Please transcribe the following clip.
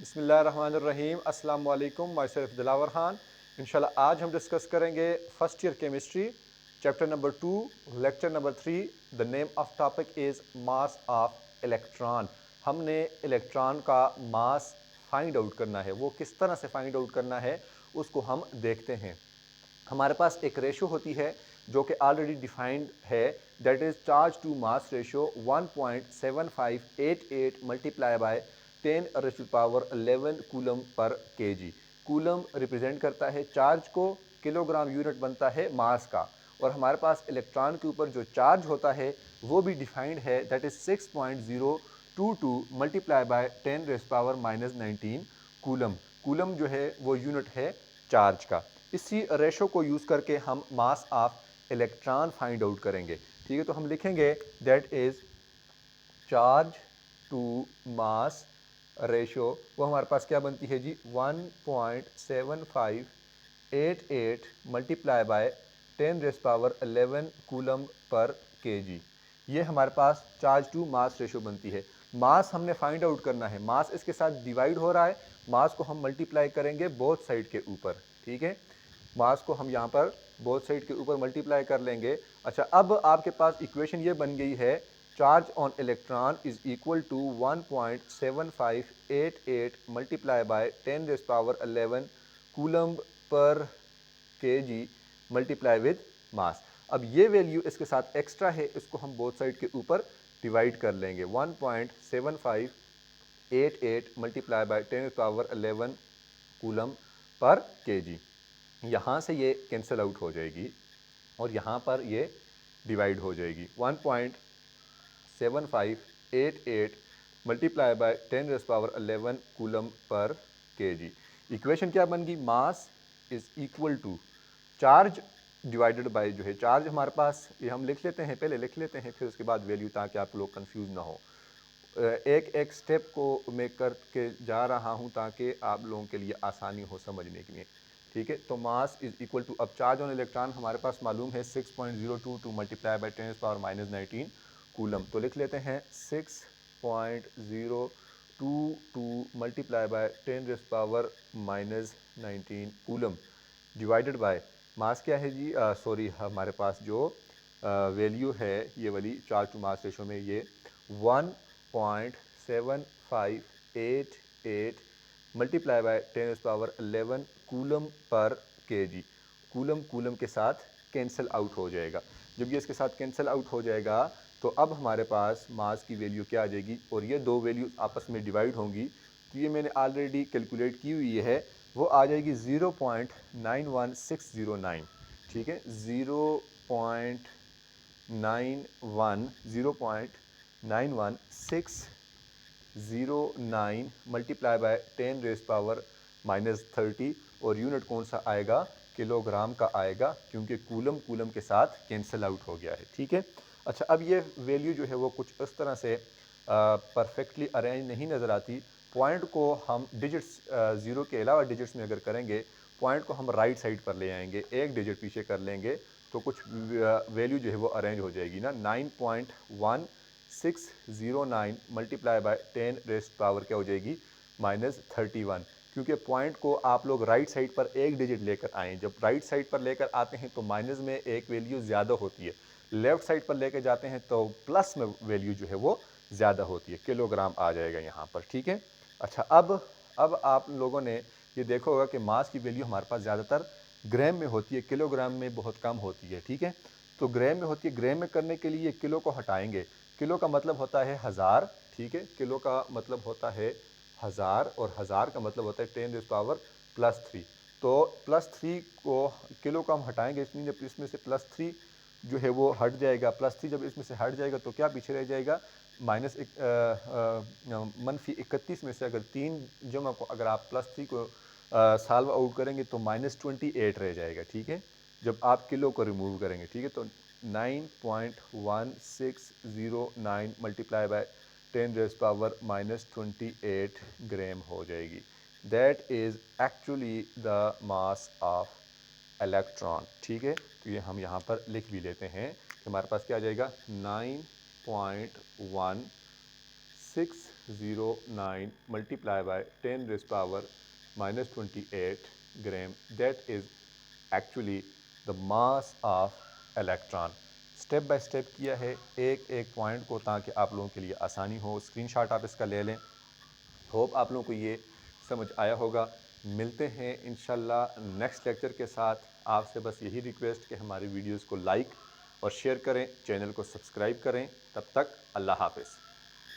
बिस्मिल्लाहिर्रहमानिर्रहीम। अस्सलाम वालेकुम। My self Dilawar Khan. इंशाल्लाह आज हम डिस्कस करेंगे first year chemistry chapter number 2 lecture number 3। The name of topic is mass of electron. हमने इलेक्ट्रॉन का मास फाइंड आउट करना है। वो किस तरह से फाइंड आउट करना है उसको हम देखते हैं। हमारे पास एक रेशो होती है जो कि ऑलरेडी डिफाइंड है, that is charge to mass ratio 1.7588 multiply by 10⁻11 coulomb पर केजी। कूलम रिप्रेजेंट करता है चार्ज को, किलोग्राम यूनिट बनता है मास का। और हमारे पास इलेक्ट्रॉन के ऊपर जो चार्ज होता है वो भी डिफाइंड है, that is 6.022 multiply by 10⁻⁻19 coulomb. Coulomb जो है वो यूनिट है चार्ज का। इसी रेशो को यूज़ करके हम mass of electron find out करेंगे। ठीक है, तो हम लिखेंगे that is charge to mass ratio. वो हमारे पास क्या बनती है जी, 1.7588 मल्टीप्लाई बाय 10⁻11 कूलम पर केजी। ये हमारे पास चार्ज टू मास रेशो बनती है। मास हमने फाइंड आउट करना है, मास इसके साथ डिवाइड हो रहा है, मास को हम मल्टीप्लाई करेंगे बोथ साइड के ऊपर। ठीक है, मास को हम यहाँ पर बोथ साइड के ऊपर मल्टीप्लाई कर लेंगे। अच्छा, अब आपके पास इक्वेशन ये बन गई है, charge on electron is equal to 1.7588 multiply by 10⁻11 coulomb पर केजी मल्टीप्लाई विद मास। अब ये वैल्यू इसके साथ एक्स्ट्रा है, इसको हम बोथ साइड के ऊपर डिवाइड कर लेंगे। 1.7588 मल्टीप्लाई बाय 10⁻11 कूलम पर केजी। यहाँ से ये कैंसिल आउट हो जाएगी और यहाँ पर ये डिवाइड हो जाएगी। 1.7588 मल्टीप्लाई बाय 10⁻11 कूलम पर केजी। इक्वेशन क्या बन गई, mass is equal to charge divided by जो है चार्ज हमारे पास, ये हम लिख लेते हैं, पहले लिख लेते हैं फिर उसके बाद वैल्यू, ताकि आप लोग कंफ्यूज ना हो। एक एक स्टेप को मैं करके जा रहा हूँ ताकि आप लोगों के लिए आसानी हो समझने के लिए। ठीक है, तो मास इज इक्वल टू, अब चार्ज ऑन इलेक्ट्रॉन हमारे पास मालूम है 6.022 मल्टीप्लाई बाय 10⁻⁻19 कूलम। तो लिख लेते हैं 6.022 multiply by 10⁻⁻19 coulomb divided by mass क्या है जी, सॉरी हमारे पास जो वैल्यू है ये वाली चार्ज टू मास रेशो में ये 1.7588 मल्टीप्लाई बाय 10⁻11 कूलम पर केजी। कूलम कूलम के साथ कैंसिल आउट हो जाएगा। जब ये इसके साथ कैंसिल आउट हो जाएगा तो अब हमारे पास मास की वैल्यू क्या आ जाएगी, और ये दो वैल्यू आपस में डिवाइड होंगी। तो ये मैंने ऑलरेडी कैलकुलेट की हुई है, वो आ जाएगी 0.91609। ठीक है, 0.91609 मल्टीप्लाई बाय 10⁻⁻30, और यूनिट कौन सा आएगा, किलोग्राम का आएगा, क्योंकि कूलम कूलम के साथ कैंसिल आउट हो गया है। ठीक है, अच्छा, अब ये वैल्यू जो है वो कुछ इस तरह से परफेक्टली अरेंज नहीं नज़र आती। पॉइंट को हम डिजिट्स ज़ीरो के अलावा डिजिट्स में अगर करेंगे, पॉइंट को हम राइट साइड पर ले आएंगे, एक डिजिट पीछे कर लेंगे तो कुछ वैल्यू जो है वो अरेंज हो जाएगी ना। 9.1609 मल्टीप्लाई बाय 10 रेस्ट पावर क्या हो जाएगी, -31। क्योंकि पॉइंट को आप लोग राइट साइड पर एक डिजिट लेकर आएँ, जब राइट साइड पर लेकर आते हैं तो माइनस में एक वैल्यू ज़्यादा होती है, लेफ़्ट साइड पर लेकर जाते हैं तो प्लस में वैल्यू जो है वो ज़्यादा होती है, किलोग्राम आ जाएगा यहाँ पर। ठीक है, अच्छा, अब आप लोगों ने ये देखा होगा कि मास की वैल्यू हमारे पास ज़्यादातर ग्राम में होती है, किलोग्राम में बहुत कम होती है। ठीक है, तो ग्राम में होती है, ग्राम में करने के लिए किलो को हटाएंगे। किलो का मतलब होता है हज़ार। ठीक है, किलो का मतलब होता है हज़ार, और हज़ार का मतलब होता है 10⁻+3। तो +3 को किलो का हम हटाएंगे, इसमें जब इसमें से +3 जो है वो हट जाएगा, +3 जब इसमें से हट जाएगा तो क्या पीछे रह जाएगा, -31 में से अगर 3 जमा को अगर आप +3 को सॉल्व आउट करेंगे तो -28 रह जाएगा। ठीक है, जब आप किलो को रिमूव करेंगे। ठीक है, तो 9.1609 मल्टीप्लाई बाय 10⁻⁻28 ग्राम हो जाएगी। That is actually the mass of electron. ठीक है, तो ये हम यहाँ पर लिख भी लेते हैं कि हमारे पास क्या आ जाएगा, 0.09 multiplied by 10 raised power minus 28 gram. That is actually the mass of electron. Step by step किया है एक एक पॉइंट को, ताकि आप लोगों के लिए आसानी हो। स्क्रीनशॉट आप इसका ले लें। होप आप लोगों को ये समझ आया होगा। मिलते हैं इंशाल्लाह नेक्स्ट लेक्चर के साथ। आपसे बस यही रिक्वेस्ट कि हमारी वीडियोस को लाइक और शेयर करें, चैनल को सब्सक्राइब करें। तब तक अल्लाह हाफ़िज़।